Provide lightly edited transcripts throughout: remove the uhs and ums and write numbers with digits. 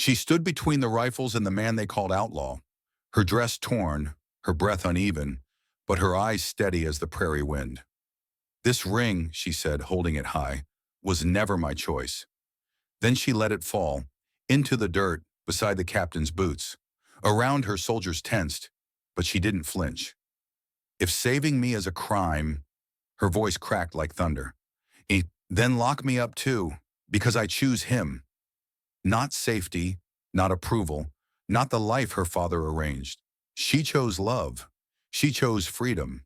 She stood between the rifles and the man they called outlaw, her dress torn, her breath uneven, but her eyes steady as the prairie wind. "This ring," she said, holding it high, "was never my choice." Then she let it fall, into the dirt, beside the captain's boots. Around her, soldiers tensed, but she didn't flinch. "If saving me is a crime," her voice cracked like thunder, "then lock me up too, because I choose him. Not safety, not approval, not the life her father arranged. She chose love. She chose freedom.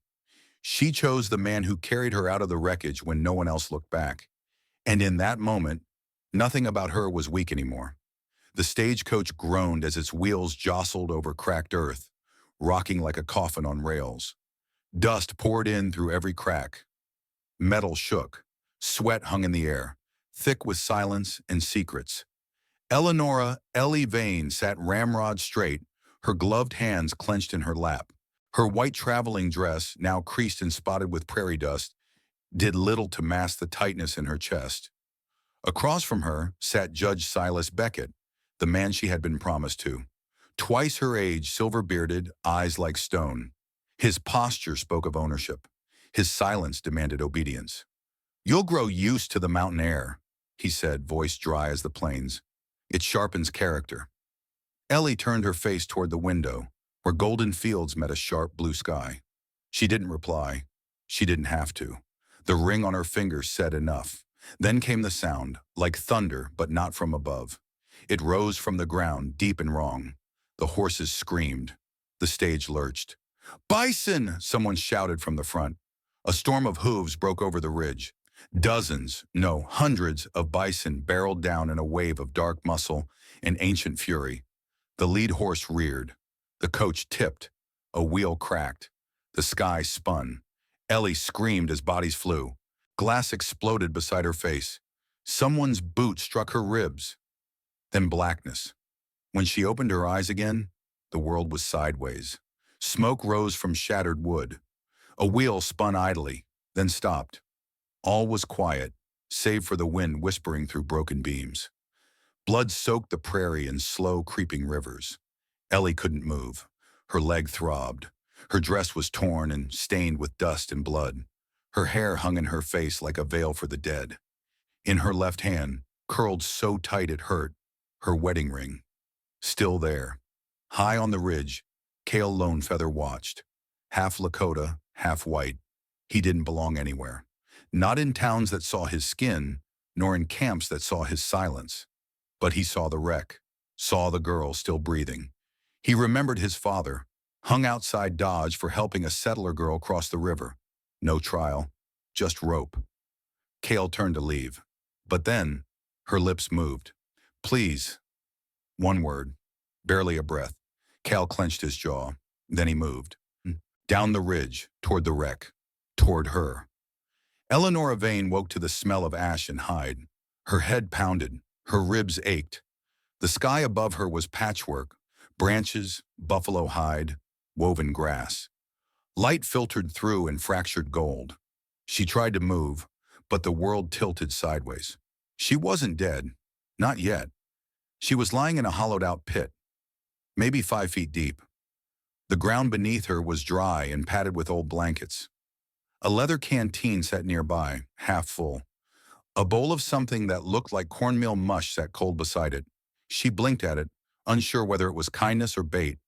She chose the man who carried her out of the wreckage when no one else looked back. And in that moment, nothing about her was weak anymore." The stagecoach groaned as its wheels jostled over cracked earth, rocking like a coffin on rails. Dust poured in through every crack. Metal shook. Sweat hung in the air, thick with silence and secrets. Eleonora Ellie Vane sat ramrod straight, her gloved hands clenched in her lap. Her white traveling dress, now creased and spotted with prairie dust, did little to mask the tightness in her chest. Across from her sat Judge Silas Beckett, the man she had been promised to. Twice her age, silver-bearded, eyes like stone. His posture spoke of ownership. His silence demanded obedience. "You'll grow used to the mountain air," he said, voice dry as the plains. "It sharpens character." Ellie turned her face toward the window, where golden fields met a sharp blue sky. She didn't reply. She didn't have to. The ring on her finger said enough. Then came the sound, like thunder, but not from above. It rose from the ground, deep and wrong. The horses screamed. The stage lurched. "Bison!" someone shouted from the front. A storm of hooves broke over the ridge. Dozens, no, hundreds of bison barreled down in a wave of dark muscle and ancient fury. The lead horse reared. The coach tipped. A wheel cracked. The sky spun. Ellie screamed as bodies flew. Glass exploded beside her face. Someone's boot struck her ribs. Then blackness. When she opened her eyes again, the world was sideways. Smoke rose from shattered wood. A wheel spun idly, then stopped. All was quiet, save for the wind whispering through broken beams. Blood soaked the prairie in slow, creeping rivers. Ellie couldn't move. Her leg throbbed. Her dress was torn and stained with dust and blood. Her hair hung in her face like a veil for the dead. In her left hand, curled so tight it hurt, her wedding ring. Still there. High on the ridge, Cale Lonefeather watched. Half Lakota, half white. He didn't belong anywhere. Not in towns that saw his skin, nor in camps that saw his silence. But he saw the wreck, saw the girl still breathing. He remembered his father, hung outside Dodge for helping a settler girl cross the river. No trial, just rope. Cale turned to leave. But then, her lips moved. "Please." One word, barely a breath. Cale clenched his jaw. Then he moved. Down the ridge, toward the wreck, toward her. Eleonora Vane woke to the smell of ash and hide. Her head pounded. Her ribs ached. The sky above her was patchwork, branches, buffalo hide, woven grass. Light filtered through in fractured gold. She tried to move, but the world tilted sideways. She wasn't dead. Not yet. She was lying in a hollowed-out pit, maybe 5 feet deep. The ground beneath her was dry and padded with old blankets. A leather canteen sat nearby, half full. A bowl of something that looked like cornmeal mush sat cold beside it. She blinked at it, unsure whether it was kindness or bait.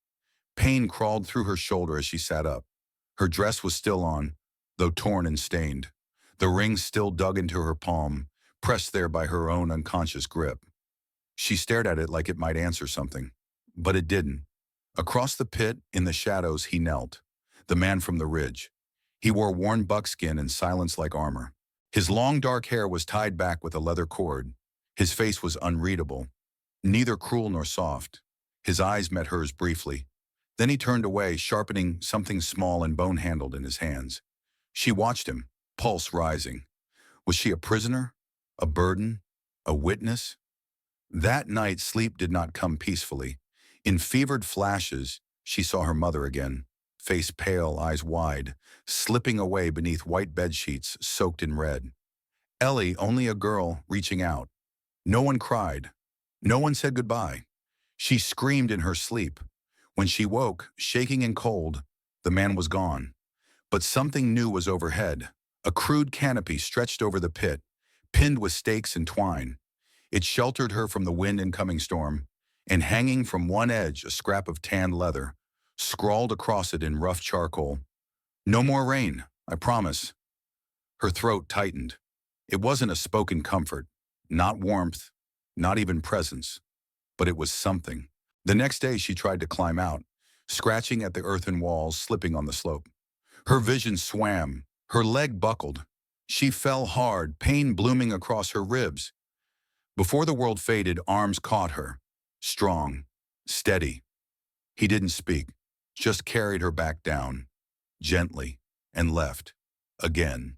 Pain crawled through her shoulder as she sat up. Her dress was still on, though torn and stained. The ring still dug into her palm, pressed there by her own unconscious grip. She stared at it like it might answer something, but it didn't. Across the pit, in the shadows, he knelt, the man from the ridge. He wore worn buckskin and silence like armor. His long dark hair was tied back with a leather cord. His face was unreadable, neither cruel nor soft. His eyes met hers briefly. Then he turned away, sharpening something small and bone-handled in his hands. She watched him, pulse rising. Was she a prisoner? A burden? A witness? That night, sleep did not come peacefully. In fevered flashes, she saw her mother again, face pale, eyes wide, slipping away beneath white bedsheets soaked in red. Ellie, only a girl, reaching out. No one cried. No one said goodbye. She screamed in her sleep. When she woke, shaking and cold, the man was gone. But something new was overhead. A crude canopy stretched over the pit, pinned with stakes and twine. It sheltered her from the wind and coming storm, and hanging from one edge a scrap of tanned leather, scrawled across it in rough charcoal. "No more rain, I promise." Her throat tightened. It wasn't a spoken comfort, not warmth, not even presence, but it was something. The next day she tried to climb out, scratching at the earthen walls, slipping on the slope. Her vision swam, her leg buckled. She fell hard, pain blooming across her ribs. Before the world faded, arms caught her, strong, steady. He didn't speak, just carried her back down, gently, and left, again,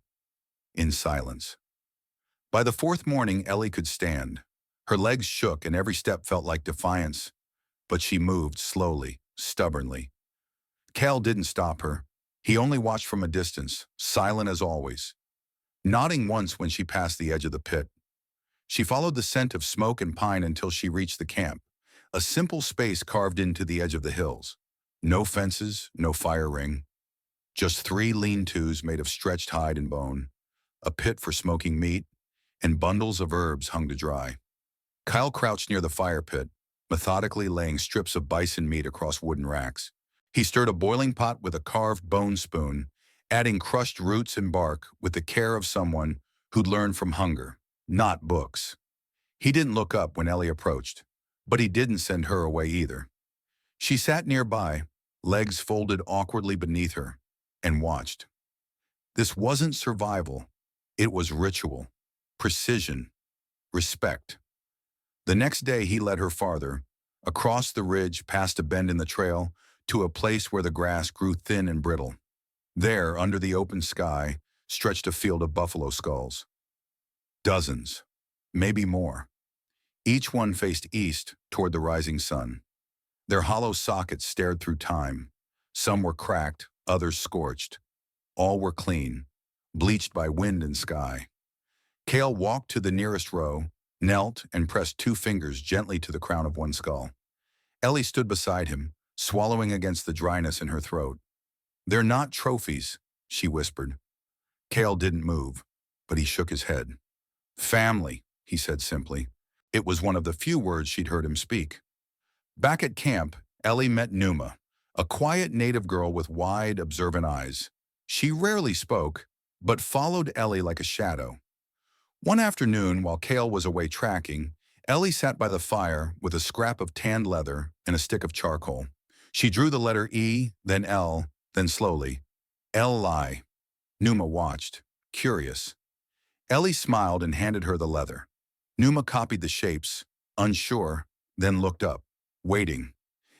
in silence. By the fourth morning, Ellie could stand. Her legs shook and every step felt like defiance, but she moved slowly, stubbornly. Cal didn't stop her. He only watched from a distance, silent as always, nodding once when she passed the edge of the pit. She followed the scent of smoke and pine until she reached the camp, a simple space carved into the edge of the hills. No fences, no fire ring, just 3 lean-tos made of stretched hide and bone, a pit for smoking meat, and bundles of herbs hung to dry. Kyle crouched near the fire pit, methodically laying strips of bison meat across wooden racks. He stirred a boiling pot with a carved bone spoon, adding crushed roots and bark with the care of someone who'd learned from hunger, not books. He didn't look up when Ellie approached, but he didn't send her away either. She sat nearby, legs folded awkwardly beneath her, and watched. This wasn't survival. It was ritual, precision, respect. The next day he led her farther, across the ridge past a bend in the trail, to a place where the grass grew thin and brittle. There, under the open sky, stretched a field of buffalo skulls. Dozens, maybe more. Each one faced east toward the rising sun. Their hollow sockets stared through time. Some were cracked, others scorched. All were clean, bleached by wind and sky. Cale walked to the nearest row, knelt, and pressed 2 fingers gently to the crown of one skull. Ellie stood beside him, swallowing against the dryness in her throat. "They're not trophies," she whispered. Cale didn't move, but he shook his head. "Family," he said simply. It was one of the few words she'd heard him speak. Back at camp, Ellie met Numa, a quiet native girl with wide, observant eyes. She rarely spoke, but followed Ellie like a shadow. One afternoon, while Cale was away tracking, Ellie sat by the fire with a scrap of tanned leather and a stick of charcoal. She drew the letter E, then L, then slowly, L-I. Numa watched, curious. Ellie smiled and handed her the leather. Numa copied the shapes, unsure, then looked up, waiting.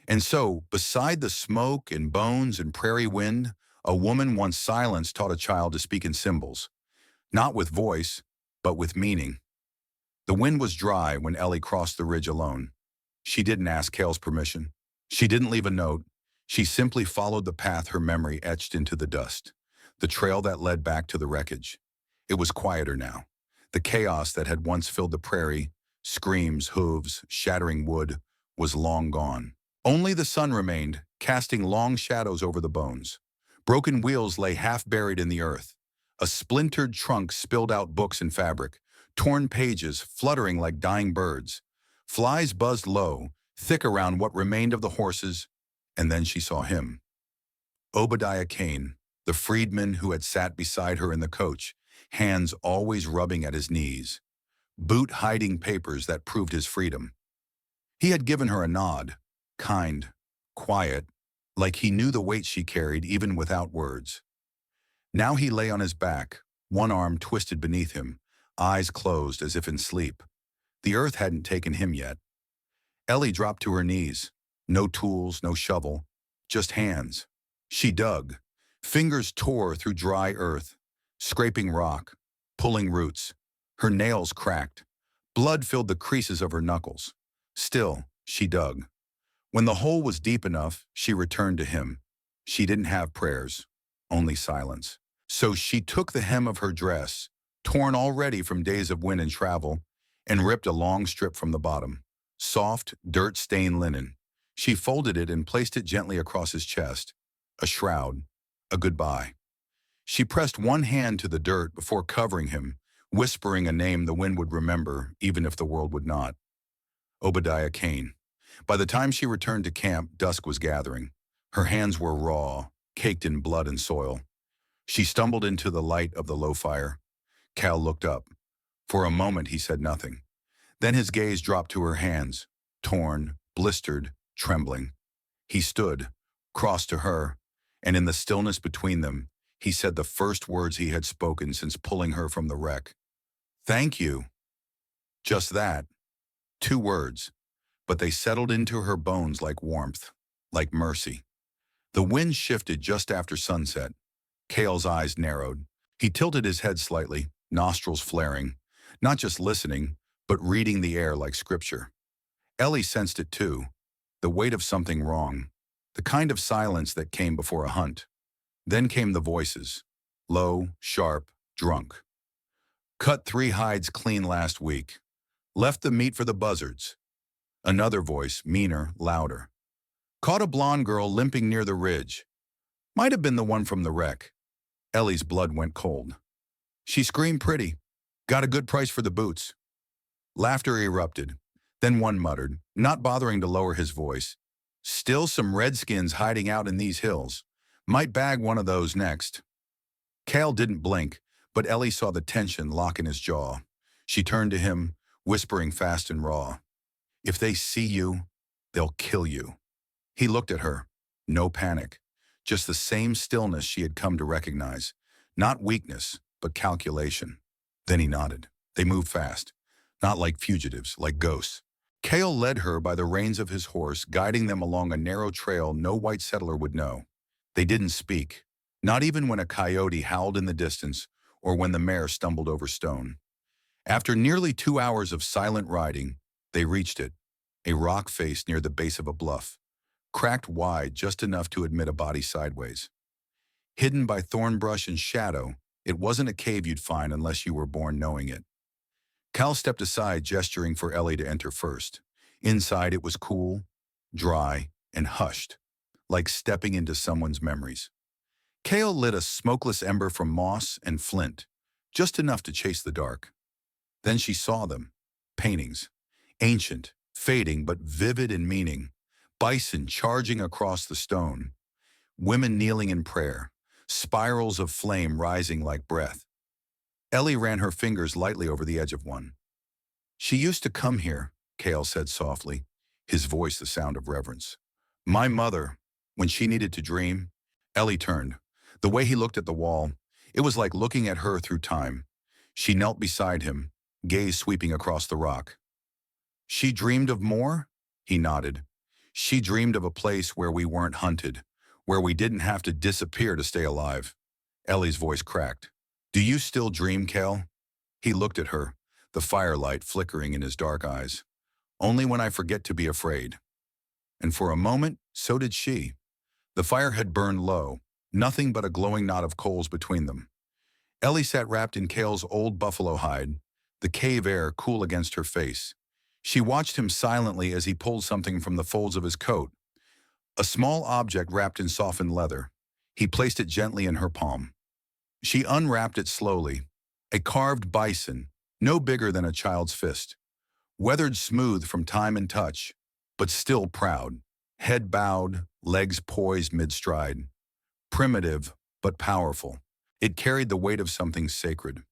And so, beside the smoke and bones and prairie wind, a woman once silence taught a child to speak in symbols, not with voice, but with meaning. The wind was dry when Ellie crossed the ridge alone. She didn't ask Cale's permission. She didn't leave a note. She simply followed the path her memory etched into the dust, the trail that led back to the wreckage. It was quieter now. The chaos that had once filled the prairie, screams, hooves, shattering wood, was long gone. Only the sun remained, casting long shadows over the bones. Broken wheels lay half buried in the earth. A splintered trunk spilled out books and fabric, torn pages fluttering like dying birds. Flies buzzed low, thick around what remained of the horses, and then she saw him. Obadiah Kane, the freedman who had sat beside her in the coach, hands always rubbing at his knees, boot-hiding papers that proved his freedom. He had given her a nod, kind, quiet, like he knew the weight she carried even without words. Now he lay on his back, one arm twisted beneath him, eyes closed as if in sleep. The earth hadn't taken him yet. Ellie dropped to her knees. No tools, no shovel, just hands. She dug. Fingers tore through dry earth, scraping rock, pulling roots. Her nails cracked. Blood filled the creases of her knuckles. Still, she dug. When the hole was deep enough, she returned to him. She didn't have prayers, only silence. So she took the hem of her dress, torn already from days of wind and travel, and ripped a long strip from the bottom. soft, dirt-stained linen. She folded it and placed it gently across his chest. A shroud, a goodbye. She pressed one hand to the dirt before covering him, whispering a name the wind would remember, even if the world would not. Obadiah Kane. By the time she returned to camp, dusk was gathering. Her hands were raw, caked in blood and soil. She stumbled into the light of the low fire. Cal looked up. For a moment he said nothing. Then his gaze dropped to her hands, torn, blistered, trembling. He stood, crossed to her, and in the stillness between them, he said the first words he had spoken since pulling her from the wreck. "Thank you." Just that. 2 words, but they settled into her bones like warmth, like mercy. The wind shifted just after sunset. Cale's eyes narrowed. He tilted his head slightly, nostrils flaring, not just listening, but reading the air like scripture. Ellie sensed it too, the weight of something wrong, the kind of silence that came before a hunt. Then came the voices, low, sharp, drunk. "Cut 3 hides clean last week. Left the meat for the buzzards." Another voice, meaner, louder. "Caught a blonde girl limping near the ridge. Might have been the one from the wreck." Ellie's blood went cold. "She screamed pretty. Got a good price for the boots." Laughter erupted. Then one muttered, not bothering to lower his voice, "Still some redskins hiding out in these hills. Might bag one of those next." Cale didn't blink, but Ellie saw the tension lock in his jaw. She turned to him, whispering fast and raw, "If they see you, they'll kill you." He looked at her. No panic. Just the same stillness she had come to recognize. Not weakness, but calculation. Then he nodded. They moved fast. Not like fugitives, like ghosts. Cale led her by the reins of his horse, guiding them along a narrow trail no white settler would know. They didn't speak, not even when a coyote howled in the distance or when the mare stumbled over stone. After nearly 2 hours of silent riding, they reached it, a rock face near the base of a bluff, cracked wide just enough to admit a body sideways. Hidden by thorn brush and shadow, it wasn't a cave you'd find unless you were born knowing it. Cal stepped aside, gesturing for Ellie to enter first. Inside, it was cool, dry, and hushed, like stepping into someone's memories. Cale lit a smokeless ember from moss and flint, just enough to chase the dark. Then she saw them, paintings, ancient, fading but vivid in meaning, bison charging across the stone, women kneeling in prayer, spirals of flame rising like breath. Ellie ran her fingers lightly over the edge of one. "She used to come here," Cale said softly, his voice the sound of reverence. "My mother, when she needed to dream." Ellie turned. The way he looked at the wall, it was like looking at her through time. She knelt beside him, gaze sweeping across the rock. "She dreamed of more?" He nodded. "She dreamed of a place where we weren't hunted, where we didn't have to disappear to stay alive." Ellie's voice cracked. "Do you still dream, Cale?" He looked at her, the firelight flickering in his dark eyes. "Only when I forget to be afraid." And for a moment, so did she. The fire had burned low, nothing but a glowing knot of coals between them. Ellie sat wrapped in Cale's old buffalo hide, the cave air cool against her face. She watched him silently as he pulled something from the folds of his coat. A small object wrapped in softened leather. He placed it gently in her palm. She unwrapped it slowly. A carved bison, no bigger than a child's fist. Weathered smooth from time and touch, but still proud. Head bowed, legs poised mid-stride. Primitive, but powerful. It carried the weight of something sacred.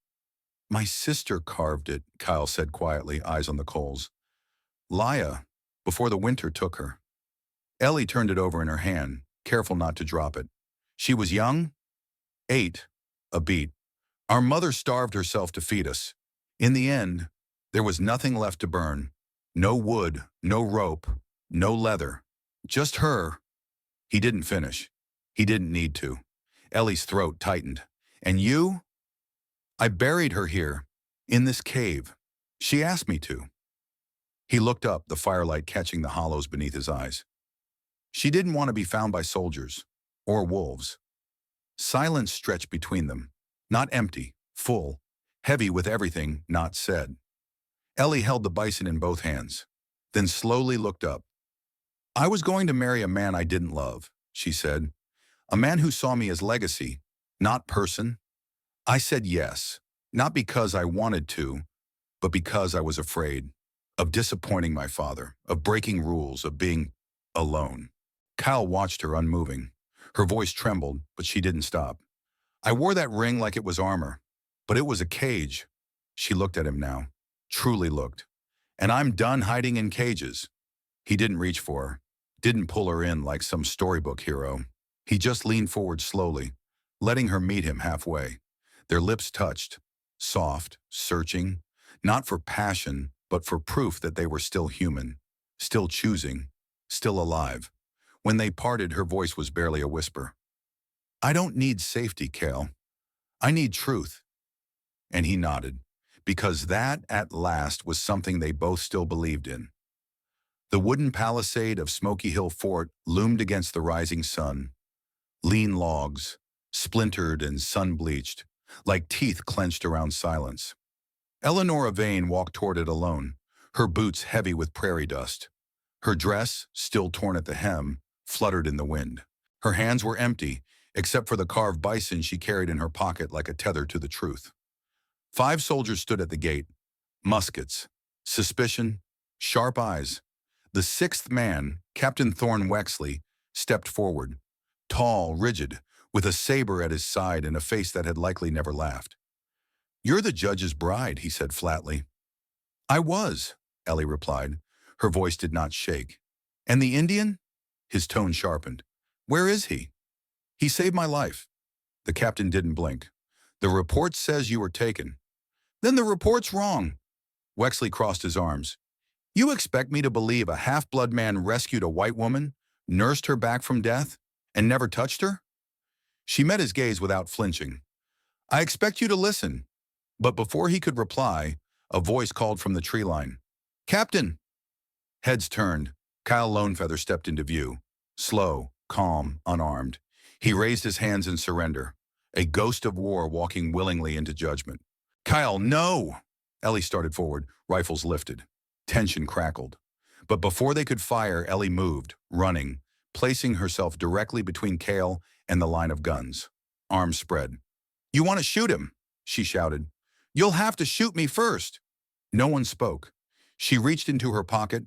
"My sister carved it," Kyle said quietly, eyes on the coals. "Laya, before the winter took her." Ellie turned it over in her hand, careful not to drop it. "She was young?" 8. A beat. "Our mother starved herself to feed us. In the end, there was nothing left to burn. No wood, no rope, no leather. Just her." He didn't finish. He didn't need to. Ellie's throat tightened. "And you?" "I buried her here, in this cave. She asked me to." He looked up, the firelight catching the hollows beneath his eyes. "She didn't want to be found by soldiers, or wolves." Silence stretched between them, not empty, full, heavy with everything not said. Ellie held the bison in both hands. then slowly looked up. I was going to marry a man I didn't love, she said. A man who saw me as legacy, not person. I said yes, not because I wanted to, but because I was afraid of disappointing my father, of breaking rules, of being alone. Kyle watched her unmoving. Her voice trembled, but she didn't stop. I wore that ring like it was armor, but it was a cage. She looked at him now, truly looked. And I'm done hiding in cages. He didn't reach for her, didn't pull her in like some storybook hero. He just leaned forward slowly, letting her meet him halfway. Their lips touched, soft, searching, not for passion, but for proof that they were still human, still choosing, still alive. When they parted, her voice was barely a whisper. I don't need safety, Cale. I need truth. And he nodded, because that, at last, was something they both still believed in. The wooden palisade of Smoky Hill Fort loomed against the rising sun. Lean logs, splintered and sun-bleached, like teeth clenched around silence. Eleanor Vane walked toward it alone, her boots heavy with prairie dust. Her dress, still torn at the hem, fluttered in the wind. Her hands were empty, except for the carved bison she carried in her pocket like a tether to the truth. 5 soldiers stood at the gate, muskets, suspicion, sharp eyes. The 6th man, Captain Thorne Wexley, stepped forward, tall, rigid, with a saber at his side and a face that had likely never laughed. You're the judge's bride, he said flatly. I was, Ellie replied. Her voice did not shake. And the Indian? His tone sharpened. Where is he? He saved my life. The captain didn't blink. The report says you were taken. Then the report's wrong. Wexley crossed his arms. You expect me to believe a half-blood man rescued a white woman, nursed her back from death, and never touched her? She met his gaze without flinching. I expect you to listen. But before he could reply, a voice called from the tree line. Captain! Heads turned. Kyle Lonefeather stepped into view. Slow, calm, unarmed. He raised his hands in surrender, a ghost of war walking willingly into judgment. Kyle, no! Ellie started forward, rifles lifted. Tension crackled. But before they could fire, Ellie moved, running, placing herself directly between Cale and the line of guns. Arms spread. You want to shoot him? She shouted. You'll have to shoot me first. No one spoke. She reached into her pocket,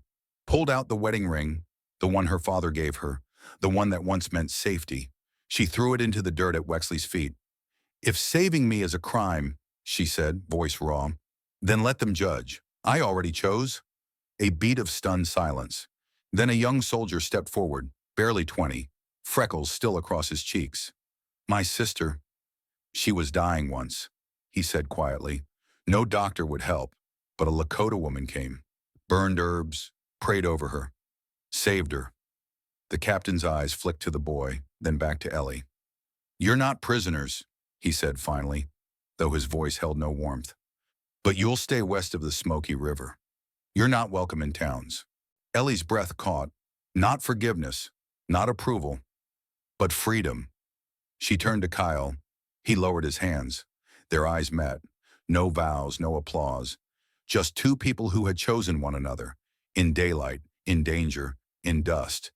pulled out the wedding ring, the one her father gave her, the one that once meant safety. She threw it into the dirt at Wexley's feet. If saving me is a crime, she said, voice raw, then let them judge. I already chose. A beat of stunned silence. Then a young soldier stepped forward, barely 20, freckles still across his cheeks. My sister. She was dying once, he said quietly. No doctor would help, but a Lakota woman came, burned herbs, prayed over her, saved her. The captain's eyes flicked to the boy, then back to Ellie. You're not prisoners, he said finally, though his voice held no warmth. But you'll stay west of the Smoky River. You're not welcome in towns. Ellie's breath caught, not forgiveness, not approval, but freedom. She turned to Kyle. He lowered his hands. Their eyes met. No vows, no applause. Just 2 people who had chosen one another, in daylight, in danger, in dust.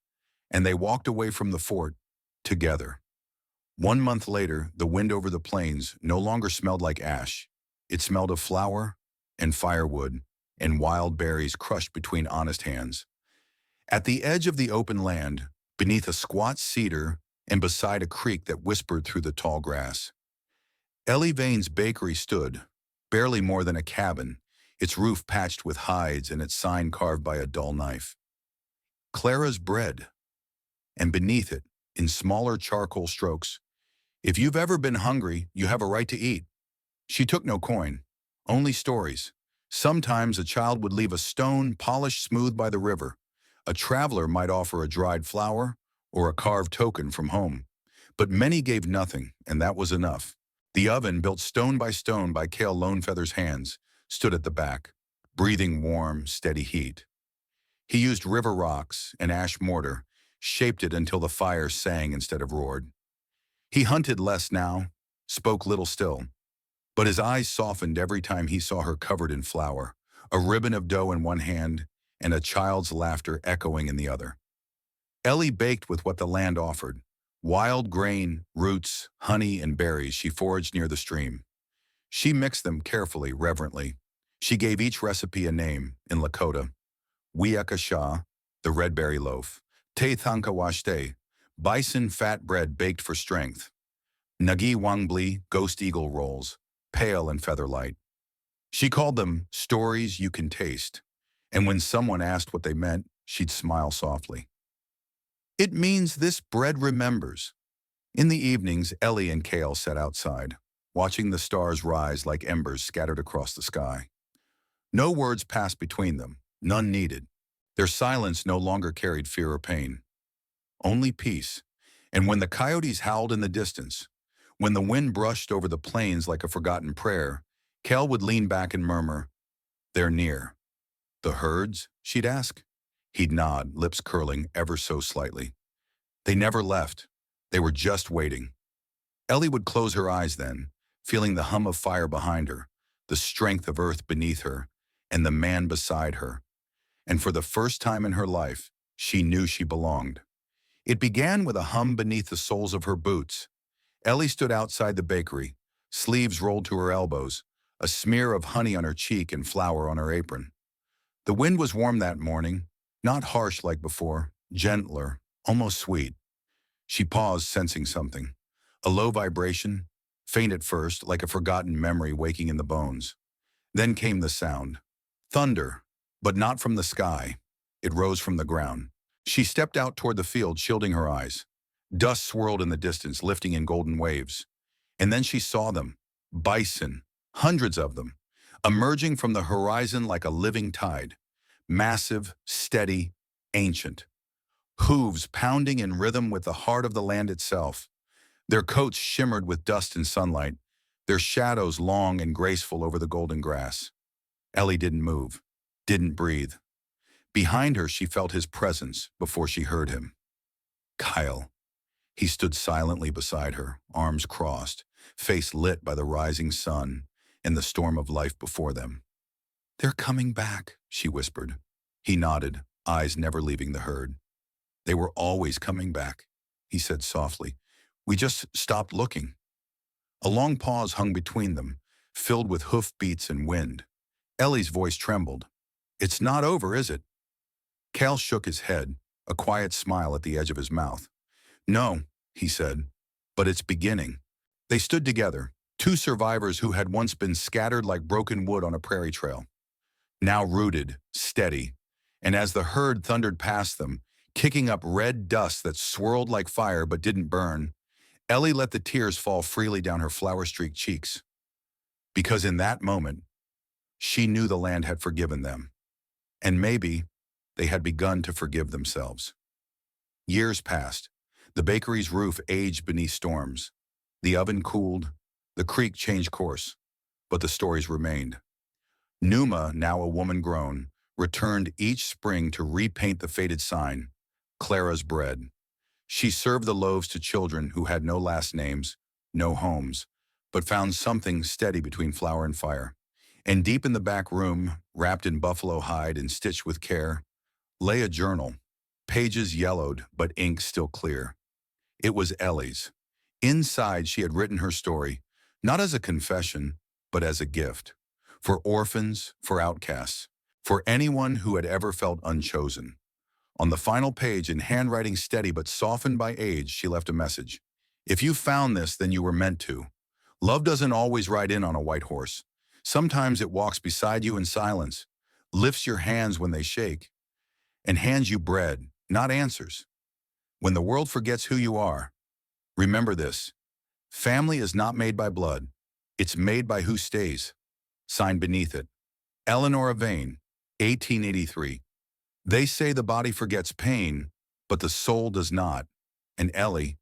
And they walked away from the fort, together. 1 month later, the wind over the plains no longer smelled like ash. It smelled of flour and firewood and wild berries crushed between honest hands. At the edge of the open land, beneath a squat cedar and beside a creek that whispered through the tall grass, Ellie Vane's bakery stood, barely more than a cabin, its roof patched with hides and its sign carved by a dull knife. Clara's bread. And beneath it, in smaller charcoal strokes, if you've ever been hungry, you have a right to eat. She took no coin, only stories. Sometimes a child would leave a stone polished smooth by the river. A traveler might offer a dried flower or a carved token from home. But many gave nothing, and that was enough. The oven, built stone by Cale Lonefeather's hands, stood at the back, breathing warm, steady heat. He used river rocks and ash mortar, shaped it until the fire sang instead of roared. He hunted less now, spoke little still, but his eyes softened every time he saw her covered in flour, a ribbon of dough in one hand and a child's laughter echoing in the other. Ellie baked with what the land offered. Wild grain, roots, honey, and berries she foraged near the stream. She mixed them carefully, reverently. She gave each recipe a name in Lakota. Wiaka Shah, the red berry loaf. Te Thankawashte, bison fat bread baked for strength. Nagi Wangbli, ghost eagle rolls, pale and featherlight. She called them stories you can taste, and when someone asked what they meant, she'd smile softly. It means this bread remembers. In the evenings, Ellie and Kale sat outside, watching the stars rise like embers scattered across the sky. No words passed between them, none needed. Their silence no longer carried fear or pain, only peace. And when the coyotes howled in the distance, when the wind brushed over the plains like a forgotten prayer, Kale would lean back and murmur, "They're near." "The herds?" she'd ask. He'd nod, lips curling ever so slightly. They never left. They were just waiting. Ellie would close her eyes then, feeling the hum of fire behind her, the strength of earth beneath her, and the man beside her. And for the first time in her life, she knew she belonged. It began with a hum beneath the soles of her boots. Ellie stood outside the bakery, sleeves rolled to her elbows, a smear of honey on her cheek and flour on her apron. The wind was warm that morning, not harsh like before, gentler, almost sweet. She paused, sensing something. A low vibration, faint at first, like a forgotten memory waking in the bones. Then came the sound. Thunder, but not from the sky. It rose from the ground. She stepped out toward the field, shielding her eyes. Dust swirled in the distance, lifting in golden waves. And then she saw them. Bison, hundreds of them, emerging from the horizon like a living tide. Massive, steady, ancient. Hooves pounding in rhythm with the heart of the land itself. Their coats shimmered with dust and sunlight, their shadows long and graceful over the golden grass. Ellie didn't move, didn't breathe. Behind her, she felt his presence before she heard him. Kyle. He stood silently beside her, arms crossed, face lit by the rising sun and the storm of life before them. "They're coming back," she whispered. He nodded, eyes never leaving the herd. "They were always coming back," he said softly. "We just stopped looking." A long pause hung between them, filled with hoof beats and wind. Ellie's voice trembled. "It's not over, is it?" Cal shook his head, a quiet smile at the edge of his mouth. "No," he said, "but it's beginning." They stood together, two survivors who had once been scattered like broken wood on a prairie trail. Now rooted, steady, and as the herd thundered past them, kicking up red dust that swirled like fire but didn't burn, Ellie let the tears fall freely down her flower-streaked cheeks. Because in that moment, she knew the land had forgiven them. And maybe they had begun to forgive themselves. Years passed. The bakery's roof aged beneath storms. The oven cooled. The creek changed course. But the stories remained. Numa, now a woman grown, returned each spring to repaint the faded sign, Clara's bread. She served the loaves to children who had no last names, no homes, but found something steady between flour and fire. And deep in the back room, wrapped in buffalo hide and stitched with care, lay a journal, pages yellowed but ink still clear. It was Ellie's. Inside, she had written her story, not as a confession, but as a gift. For orphans, for outcasts, for anyone who had ever felt unchosen. On the final page, in handwriting steady but softened by age, she left a message. "If you found this, then you were meant to. Love doesn't always ride in on a white horse. Sometimes it walks beside you in silence, lifts your hands when they shake, and hands you bread, not answers. When the world forgets who you are, remember this. Family is not made by blood. It's made by who stays." Signed beneath it, Eleanor Vane, 1883. They say the body forgets pain, but the soul does not. And Ellie,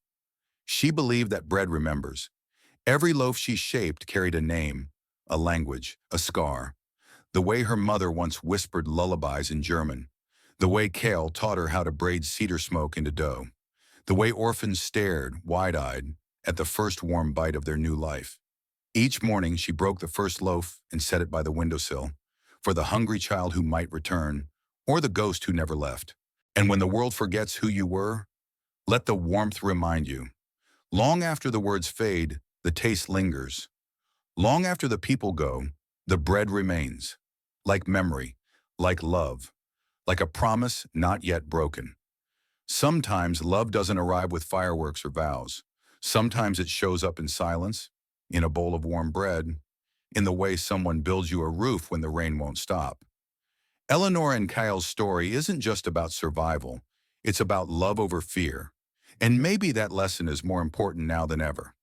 she believed that bread remembers. Every loaf she shaped carried a name, a language, a scar. The way her mother once whispered lullabies in German. The way Kale taught her how to braid cedar smoke into dough. The way orphans stared, wide-eyed, at the first warm bite of their new life. Each morning she broke the first loaf and set it by the windowsill, for the hungry child who might return, or the ghost who never left. And when the world forgets who you were, let the warmth remind you. Long after the words fade, the taste lingers. Long after the people go, the bread remains. Like memory, like love, like a promise not yet broken. Sometimes love doesn't arrive with fireworks or vows. Sometimes it shows up in silence, in a bowl of warm bread, in the way someone builds you a roof when the rain won't stop. Eleanor and Kyle's story isn't just about survival. It's about love over fear. And maybe that lesson is more important now than ever.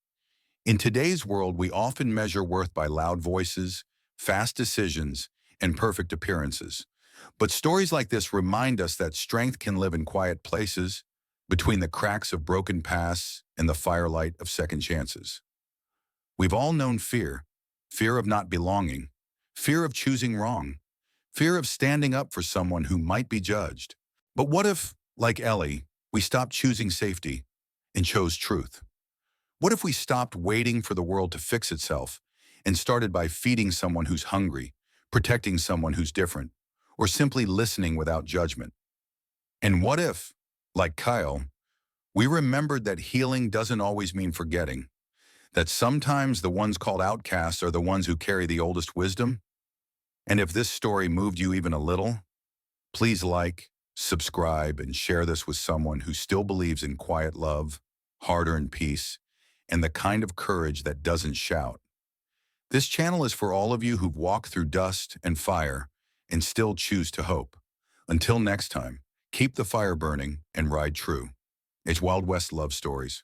In today's world, we often measure worth by loud voices, fast decisions, and perfect appearances. But stories like this remind us that strength can live in quiet places, between the cracks of broken paths and the firelight of second chances. We've all known fear, fear of not belonging, fear of choosing wrong, fear of standing up for someone who might be judged. But what if, like Ellie, we stopped choosing safety and chose truth? What if we stopped waiting for the world to fix itself and started by feeding someone who's hungry, protecting someone who's different, or simply listening without judgment? And what if, like Kyle, we remembered that healing doesn't always mean forgetting, that sometimes the ones called outcasts are the ones who carry the oldest wisdom? And if this story moved you even a little, please like, subscribe, and share this with someone who still believes in quiet love, hard-earned peace, and the kind of courage that doesn't shout. This channel is for all of you who've walked through dust and fire and still choose to hope. Until next time, keep the fire burning and ride true. It's Wild West Love Stories.